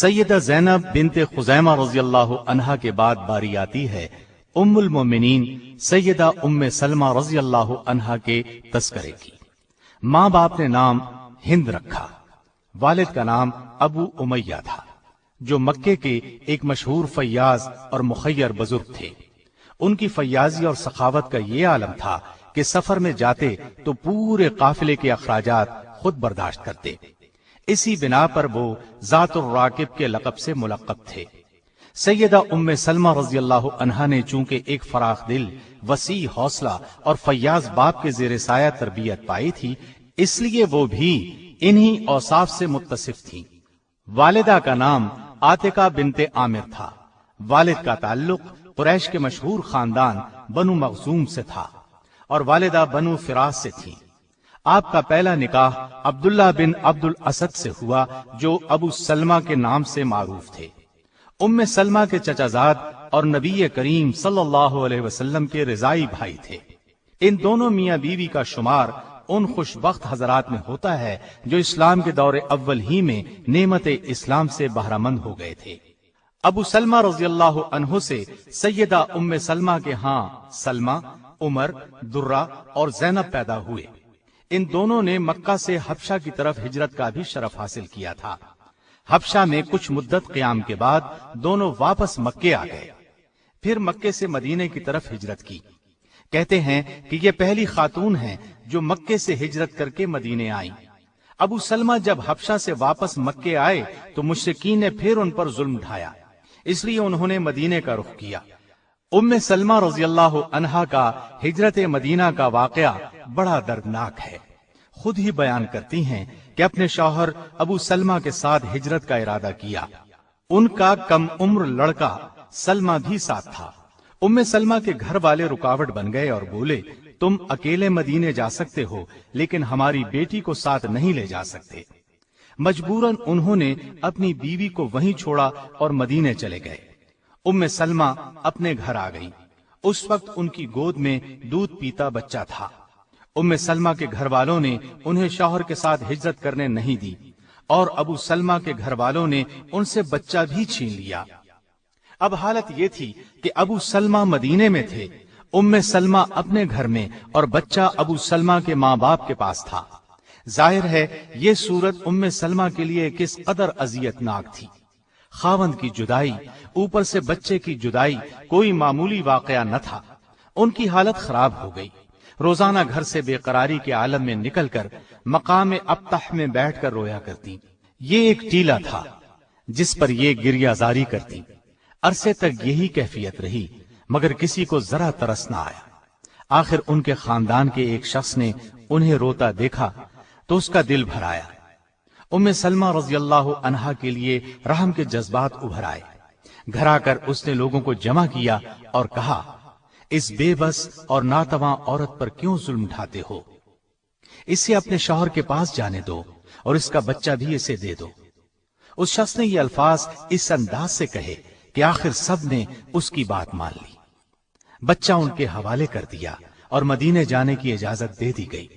سیدہ زینب بنت خزیمہ رضی اللہ عنہا کے بعد باری آتی ہے ام المومنین سیدہ ام سلمہ رضی اللہ عنہا کے تذکرے کی۔ ماں باپ نے نام ہند رکھا، والد کا نام ابو امیہ تھا، جو مکے کے ایک مشہور فیاض اور مخیر بزرگ تھے۔ ان کی فیاضی اور سخاوت کا یہ عالم تھا کہ سفر میں جاتے تو پورے قافلے کے اخراجات خود برداشت کرتے۔ اسی بنا پر وہ ذات الراکب کے لقب سے ملقب تھے۔ سیدہ ام سلمہ رضی اللہ عنہا نے چونکہ ایک فراخ دل، وسیع حوصلہ اور فیاض باپ کے زیر سایہ تربیت پائی تھی، اس لیے وہ بھی انہی اوصاف سے متصف تھیں۔ والدہ کا نام عاتقہ بنت عامر تھا۔ والد کا تعلق قریش کے مشہور خاندان بنو مخزوم سے تھا اور والدہ بنو فراس سے تھی۔ آپ کا پہلا نکاح عبداللہ بن عبد الاسد سے ہوا، جو ابو سلمہ کے نام سے معروف تھے۔ ام سلمہ کے چچا زاد اور نبی کریم صلی اللہ علیہ وسلم کے رضائی بھائی تھے۔ ان دونوں میاں بیوی کا شمار ان خوش بخت حضرات میں ہوتا ہے جو اسلام کے دور اول ہی میں نعمت اسلام سے بہرہ مند ہو گئے تھے۔ ابو سلمہ رضی اللہ عنہ سے سیدہ ام سلمہ کے ہاں سلمہ، عمر، درہ اور زینب پیدا ہوئے۔ ان دونوں نے مکہ سے حبشہ کی طرف ہجرت کا بھی شرف حاصل کیا تھا۔ حبشہ میں کچھ مدت قیام کے بعد دونوں واپس مکے آ گئے، پھر مکے سے مدینے کی طرف ہجرت کی۔ کہتے ہیں کہ یہ پہلی خاتون ہیں جو مکے سے ہجرت کر کے مدینے آئیں۔ ابو سلمہ جب حبشہ سے واپس مکے آئے تو مشرکین نے پھر ان پر ظلم ڈھایا، اس لیے انہوں نے مدینے کا رخ کیا۔ ام سلمہ رضی اللہ عنہا کا ہجرت مدینہ کا واقعہ بڑا دردناک ہے۔ خود ہی بیان کرتی ہیں کہ اپنے شوہر ابو سلمہ کے ساتھ ہجرت کا ارادہ کیا۔ ان کا کم عمر لڑکا سلمہ بھی ساتھ تھا۔ ام سلمہ کے گھر والے رکاوٹ بن گئے اور بولے، تم اکیلے مدینے جا سکتے ہو لیکن ہماری بیٹی کو ساتھ نہیں لے جا سکتے۔ مجبوراً انہوں نے اپنی بیوی کو وہیں چھوڑا اور مدینے چلے گئے۔ ام سلمہ اپنے گھر آ گئی۔ اس وقت ان کی گود میں دودھ پیتا بچہ تھا۔ ام سلمہ کے گھر والوں نے انہیں شوہر کے ساتھ ہجرت کرنے نہیں دی اور ابو سلمہ کے گھر والوں نے ان سے بچہ بھی چھین لیا۔ اب حالت یہ تھی کہ ابو سلمہ مدینے میں تھے، ام سلمہ اپنے گھر میں اور بچہ ابو سلمہ کے ماں باپ کے پاس تھا۔ ظاہر ہے یہ صورت ام سلمہ کے لیے کس قدر اذیت ناک تھی۔ خاوند کی جدائی، اوپر سے بچے کی جدائی کوئی معمولی واقعہ نہ تھا۔ ان کی حالت خراب ہو گئی۔ روزانہ گھر سے بے قراری کے عالم میں نکل کر مقام ابطح میں بیٹھ کر رویا کرتی۔ یہ ایک ٹیلا تھا جس پر یہ گریہ زاری کرتی۔ عرصے تک یہی کیفیت رہی مگر کسی کو ذرا ترس نہ آیا۔ آخر ان کے خاندان کے ایک شخص نے انہیں روتا دیکھا تو اس کا دل بھر آیا۔ ام سلمہ رضی اللہ عنہا کے لیے رحم کے جذبات ابھر آئے۔ گھر آ کر اس نے لوگوں کو جمع کیا اور کہا، اس بے بس اور ناتواں عورت پر کیوں ظلم ڈھاتے ہو؟ اسے اپنے شوہر کے پاس جانے دو اور اس کا بچہ بھی اسے دے دو۔ اس شخص نے یہ الفاظ اس انداز سے کہے کہ آخر سب نے اس کی بات مان لی۔ بچہ ان کے حوالے کر دیا اور مدینے جانے کی اجازت دے دی گئی۔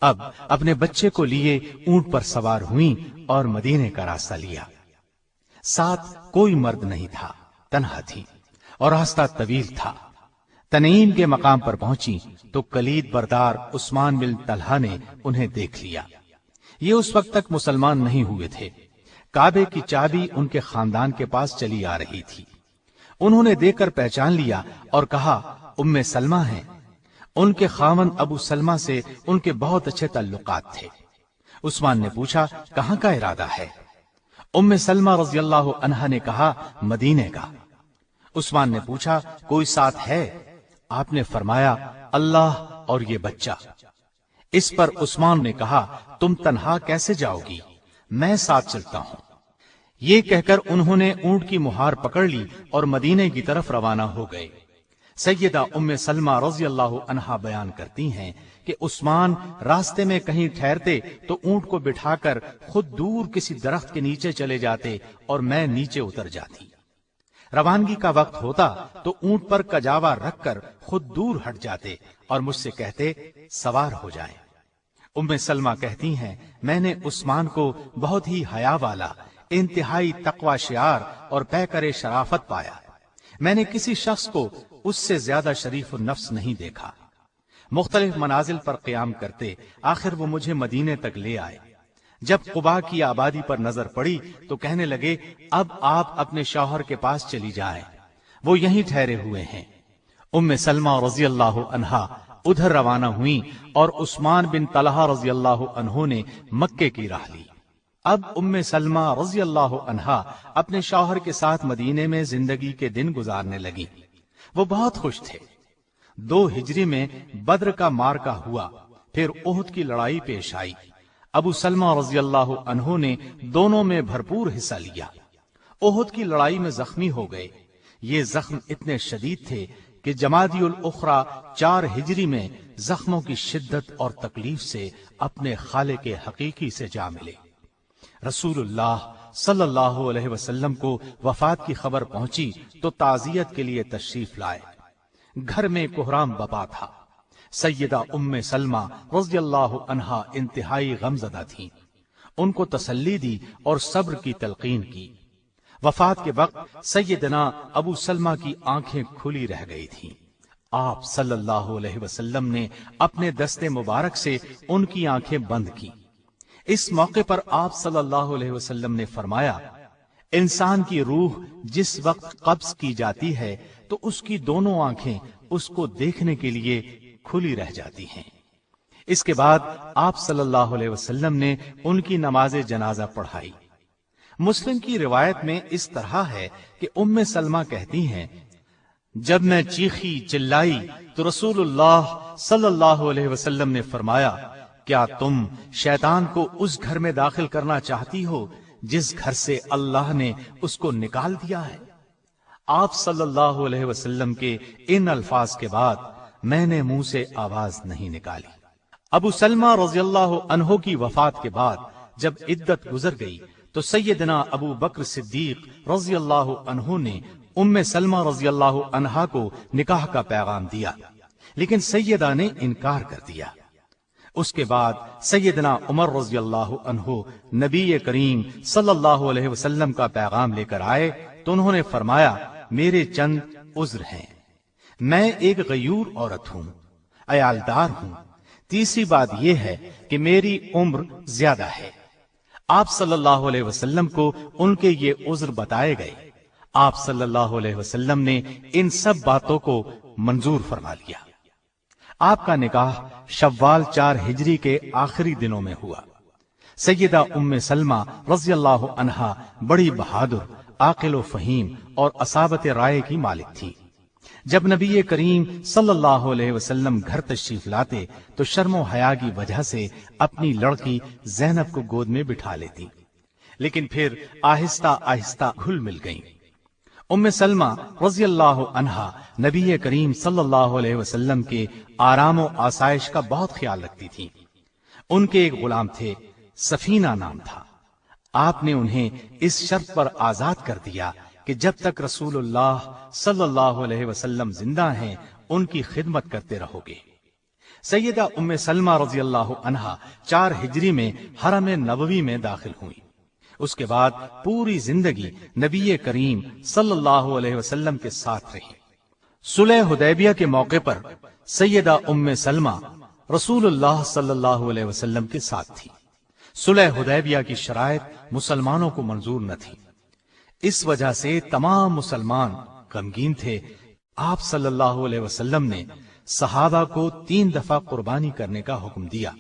اب اپنے بچے کو لیے اونٹ پر سوار ہوئیں اور مدینے کا راستہ لیا۔ ساتھ کوئی مرد نہیں تھا، تنہا تھی اور راستہ طویل تھا۔ تنعیم کے مقام پر پہنچی تو کلید بردار عثمان بن طلحہ نے انہیں دیکھ لیا۔ یہ اس وقت تک مسلمان نہیں ہوئے تھے۔ کعبے کی چابی ان کے خاندان کے پاس چلی آ رہی تھی۔ انہوں نے دیکھ کر پہچان لیا اور کہا، ام سلمہ ہیں۔ ان کے خاوند ابو سلمہ سے ان کے بہت اچھے تعلقات تھے۔ عثمان نے پوچھا، کہاں کا ارادہ ہے؟ ام سلمہ رضی اللہ عنہا نے کہا، مدینے کا۔ عثمان نے پوچھا، کوئی ساتھ ہے؟ آپ نے فرمایا، اللہ اور یہ بچہ۔ اس پر عثمان نے کہا، تم تنہا کیسے جاؤ گی؟ میں ساتھ چلتا ہوں۔ یہ کہہ کر انہوں نے اونٹ کی مہار پکڑ لی اور مدینے کی طرف روانہ ہو گئے۔ سیدہ ام سلمہ رضی اللہ عنہا بیان کرتی ہیں کہ عثمان راستے میں کہیں ٹھہرتے تو اونٹ کو بٹھا کر خود دور کسی درخت کے نیچے چلے جاتے اور میں نیچے اتر جاتی۔ روانگی کا وقت ہوتا تو اونٹ پر کجاوا رکھ کر خود دور ہٹ جاتے اور مجھ سے کہتے، سوار ہو جائیں۔ ام سلمہ کہتی ہیں، میں نے عثمان کو بہت ہی حیا والا، انتہائی تقوی شعار اور پیکر شرافت پایا۔ میں نے کسی شخص کو اس سے زیادہ شریف النفس نہیں دیکھا۔ مختلف منازل پر قیام کرتے آخر وہ مجھے مدینے تک لے آئے۔ جب قباء کی آبادی پر نظر پڑی تو کہنے لگے، اب آپ اپنے شوہر کے پاس چلی جائیں، وہ یہیں ٹھہرے ہوئے ہیں۔ ام سلمہ رضی اللہ عنہا ادھر روانہ ہوئیں اور عثمان بن طلحہ رضی اللہ عنہ نے مکے کی راہ لی۔ اب ام سلمہ رضی اللہ عنہا اپنے شوہر کے ساتھ مدینے میں زندگی کے دن گزارنے لگی۔ وہ بہت خوش تھے۔ 2 ہجری میں بدر کا معرکہ ہوا، پھر احد کی لڑائی پیش آئی۔ ابو سلمہ رضی اللہ عنہ نے دونوں میں بھرپور حصہ لیا۔ احد کی لڑائی میں زخمی ہو گئے۔ یہ زخم اتنے شدید تھے کہ جمادی الاخری 4 ہجری میں زخموں کی شدت اور تکلیف سے اپنے خالق حقیقی سے جا ملے۔ رسول اللہ صلی اللہ علیہ وسلم کو وفات کی خبر پہنچی تو تعزیت کے لیے تشریف لائے۔ گھر میں کوہرام بپا تھا۔ سیدہ ام سلمہ رضی اللہ عنہا انتہائی غمزدہ تھیں۔ ان کو تسلی دی اور صبر کی تلقین کی۔ وفات کے وقت سیدنا ابو سلمہ کی آنکھیں کھلی رہ گئی تھیں۔ آپ صلی اللہ علیہ وسلم نے اپنے دست مبارک سے ان کی آنکھیں بند کی۔ اس موقع پر آپ صلی اللہ علیہ وسلم نے فرمایا، انسان کی روح جس وقت قبض کی جاتی ہے تو اس کی دونوں آنکھیں اس کو دیکھنے کے لیے کھلی رہ جاتی ہیں۔ اس کے بعد آپ صلی اللہ علیہ وسلم نے ان کی نماز جنازہ پڑھائی۔ مسلم کی روایت میں اس طرح ہے کہ ام سلمہ کہتی ہیں، جب میں چیخی چلائی تو رسول اللہ صلی اللہ علیہ وسلم نے فرمایا، کیا تم شیطان کو اس گھر میں داخل کرنا چاہتی ہو جس گھر سے اللہ نے اس کو نکال دیا ہے؟ آپ صلی اللہ علیہ وسلم کے ان الفاظ کے بعد میں نے منہ سے آواز نہیں نکالی۔ ابو سلمہ رضی اللہ عنہ کی وفات کے بعد جب عدت گزر گئی تو سیدنا ابو بکر صدیق رضی اللہ عنہ نے ام سلمہ رضی اللہ عنہا کو نکاح کا پیغام دیا، لیکن سیدہ نے انکار کر دیا۔ اس کے بعد سیدنا عمر رضی اللہ عنہ نبی کریم صلی اللہ علیہ وسلم کا پیغام لے کر آئے تو انہوں نے فرمایا، میرے چند عذر ہیں۔ میں ایک غیور عورت ہوں، عیالدار ہوں۔ تیسری بات یہ ہے کہ میری عمر زیادہ ہے۔ آپ صلی اللہ علیہ وسلم کو ان کے یہ عذر بتائے گئے۔ آپ صلی اللہ علیہ وسلم نے ان سب باتوں کو منظور فرما لیا۔ آپ کا نکاح شوال 4 ہجری کے آخری دنوں میں ہوا۔ سیدہ ام سلمہ رضی اللہ عنہا بڑی بہادر، عاقل و فہیم اور اصابت رائے کی مالک تھی۔ جب نبی کریم صلی اللہ علیہ وسلم گھر تشریف لاتے تو شرم و حیا کی وجہ سے اپنی لڑکی زینب کو گود میں بٹھا لیتی، لیکن پھر آہستہ آہستہ گھل مل گئیں۔ ام سلمہ رضی اللہ عنہا نبی کریم صلی اللہ علیہ وسلم کے آرام و آسائش کا بہت خیال رکھتی تھی۔ ان کے ایک غلام تھے، سفینہ نام تھا۔ آپ نے انہیں اس شرط پر آزاد کر دیا کہ جب تک رسول اللہ صلی اللہ علیہ وسلم زندہ ہیں ان کی خدمت کرتے رہو گے۔ سیدہ ام سلمہ رضی اللہ عنہا 4 ہجری میں حرم نبوی میں داخل ہوئی۔ اس کے بعد پوری زندگی نبی کریم صلی اللہ علیہ وسلم کے ساتھ رہی۔ صلح حدیبیہ کے موقع پر سیدہ ام سلمہ رسول اللہ صلی اللہ علیہ وسلم کے ساتھ تھی۔ صلح حدیبیہ کی شرائط مسلمانوں کو منظور نہ تھی، اس وجہ سے تمام مسلمان غمگین تھے۔ آپ صلی اللہ علیہ وسلم نے صحابہ کو 3 دفعہ قربانی کرنے کا حکم دیا،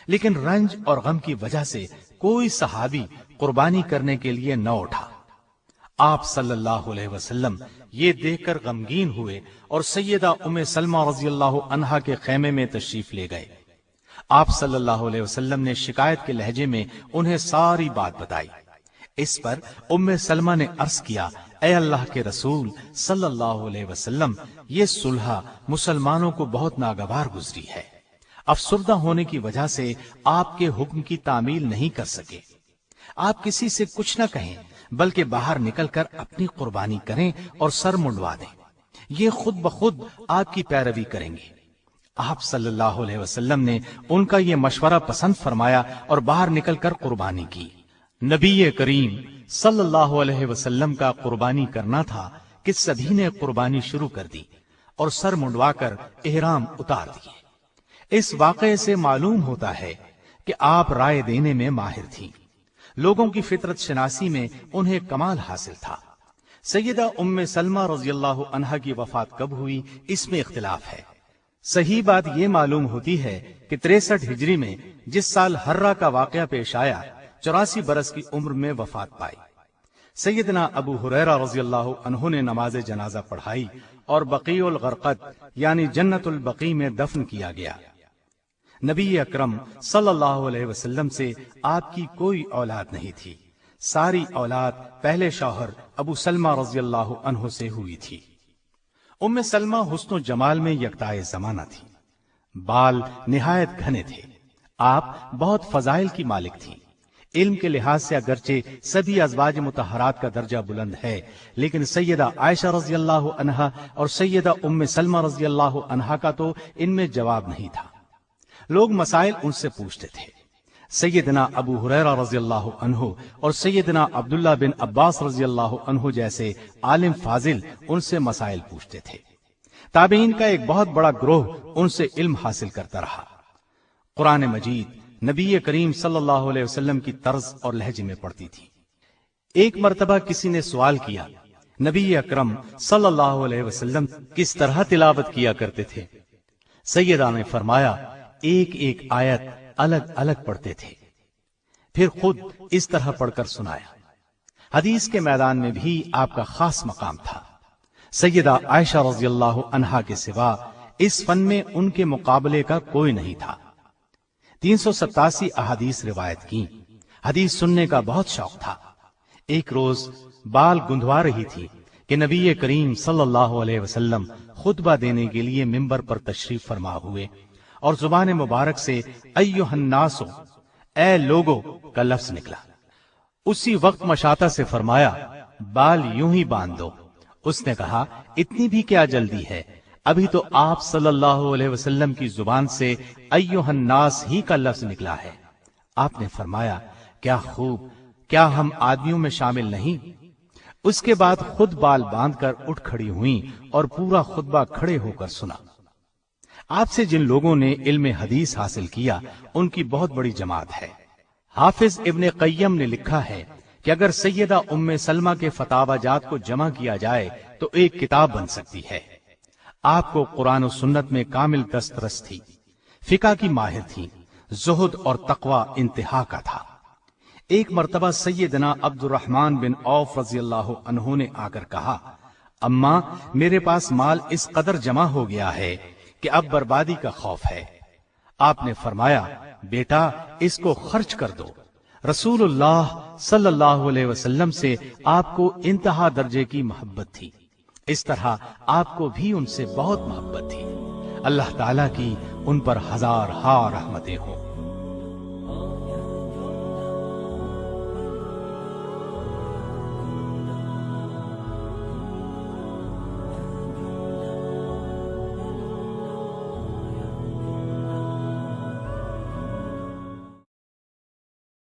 لیکن رنج اور غم کی وجہ سے کوئی صحابی قربانی کرنے کے لیے نہ اٹھا۔ آپ صلی اللہ علیہ وسلم یہ دیکھ کر غمگین ہوئے اور سیدہ ام سلمہ رضی اللہ عنہا کے خیمے میں تشریف لے گئے۔ آپ صلی اللہ علیہ وسلم نے شکایت کے لہجے میں انہیں ساری بات بتائی۔ اس پر ام سلمہ نے عرض کیا، اے اللہ کے رسول صلی اللہ علیہ وسلم، یہ صلح مسلمانوں کو بہت ناگوار گزری ہے۔ افسردہ ہونے کی وجہ سے آپ کے حکم کی تعمیل نہیں کر سکے۔ آپ کسی سے کچھ نہ کہیں بلکہ باہر نکل کر اپنی قربانی کریں اور سر منڈوا دیں، یہ خود بخود آپ کی پیروی کریں گے۔ آپ صلی اللہ علیہ وسلم نے ان کا یہ مشورہ پسند فرمایا اور باہر نکل کر قربانی کی۔ نبی کریم صلی اللہ علیہ وسلم کا قربانی کرنا تھا کہ سبھی نے قربانی شروع کر دی اور سر منڈوا کر احرام اتار دیے۔ اس واقعے سے معلوم ہوتا ہے کہ آپ رائے دینے میں ماہر تھیں، لوگوں کی فطرت شناسی میں انہیں کمال حاصل تھا۔ سیدہ ام سلمہ رضی اللہ عنہا کی وفات کب ہوئی اس میں اختلاف ہے۔ صحیح بات یہ معلوم ہوتی ہے کہ 63 ہجری میں جس سال ہرہ کا واقعہ پیش آیا 84 برس کی عمر میں وفات پائی۔ سیدنا ابو ہریرہ رضی اللہ عنہ نے نماز جنازہ پڑھائی اور بقیع الغرقد یعنی جنت البقیع میں دفن کیا گیا۔ نبی اکرم صلی اللہ علیہ وسلم سے آپ کی کوئی اولاد نہیں تھی، ساری اولاد پہلے شوہر ابو سلمہ رضی اللہ عنہ سے ہوئی تھی۔ ام سلمہ حسن و جمال میں یکتائے زمانہ تھی، بال نہایت گھنے تھے، آپ بہت فضائل کی مالک تھی۔ علم کے لحاظ سے اگرچہ سبھی ازواج مطہرات کا درجہ بلند ہے، لیکن سیدہ عائشہ رضی اللہ عنہا اور سیدہ ام سلمہ رضی اللہ عنہا کا تو ان میں جواب نہیں تھا۔ لوگ مسائل ان سے پوچھتے تھے۔ سیدنا ابو ہریرہ رضی اللہ عنہ اور سیدنا عبداللہ بن عباس رضی اللہ عنہ جیسے عالم فاضل ان سے مسائل پوچھتے تھے۔ تابعین کا ایک بہت بڑا گروہ ان سے علم حاصل کرتا رہا۔ قرآن مجید نبی کریم صلی اللہ علیہ وسلم کی طرز اور لہجے میں پڑھتی تھی۔ ایک مرتبہ کسی نے سوال کیا، نبی اکرم صلی اللہ علیہ وسلم کس طرح تلاوت کیا کرتے تھے؟ سیدہ نے فرمایا ایک ایک آیت الگ الگ پڑھتے تھے، پھر خود اس طرح پڑھ کر سنایا۔ حدیث کے میدان میں بھی آپ کا خاص مقام تھا۔ سیدہ عائشہ رضی اللہ عنہا کے سوا اس فن میں ان کے مقابلے کا کوئی نہیں تھا۔ 387 احادیث روایت کی، حدیث سننے کا بہت شوق تھا۔ ایک روز بال گندوا رہی تھی کہ نبی کریم صلی اللہ علیہ وسلم خطبہ دینے کے لیے ممبر پر تشریف فرما ہوئے اور زبان مبارک سے ایھا الناس اے لوگو کا لفظ نکلا۔ اسی وقت مشاطہ سے فرمایا بال یوں ہی باندھ دو۔ اس نے کہا اتنی بھی کیا جلدی ہے، ابھی تو آپ صلی اللہ علیہ وسلم کی زبان سے ایھا الناس ہی کا لفظ نکلا ہے۔ آپ نے فرمایا کیا خوب، کیا ہم آدمیوں میں شامل نہیں؟ اس کے بعد خود بال باندھ کر اٹھ کھڑی ہوئیں اور پورا خطبہ کھڑے ہو کر سنا۔ آپ سے جن لوگوں نے علم حدیث حاصل کیا ان کی بہت بڑی جماعت ہے۔ حافظ ابن قیم نے لکھا ہے کہ اگر سیدہ ام سلمہ کے فتاوی جات کو جمع کیا جائے تو ایک کتاب بن سکتی ہے۔ آپ کو قرآن و سنت میں کامل دسترس تھی، فقہ کی ماہر تھی، زہد اور تقوی انتہا کا تھا۔ ایک مرتبہ سیدنا عبد الرحمن بن عوف رضی اللہ عنہ نے آ کر کہا اماں میرے پاس مال اس قدر جمع ہو گیا ہے کہ اب بربادی کا خوف ہے۔ آپ نے فرمایا بیٹا اس کو خرچ کر دو۔ رسول اللہ صلی اللہ علیہ وسلم سے آپ کو انتہا درجے کی محبت تھی، اس طرح آپ کو بھی ان سے بہت محبت تھی۔ اللہ تعالیٰ کی ان پر ہزار رحمتیں ہوں۔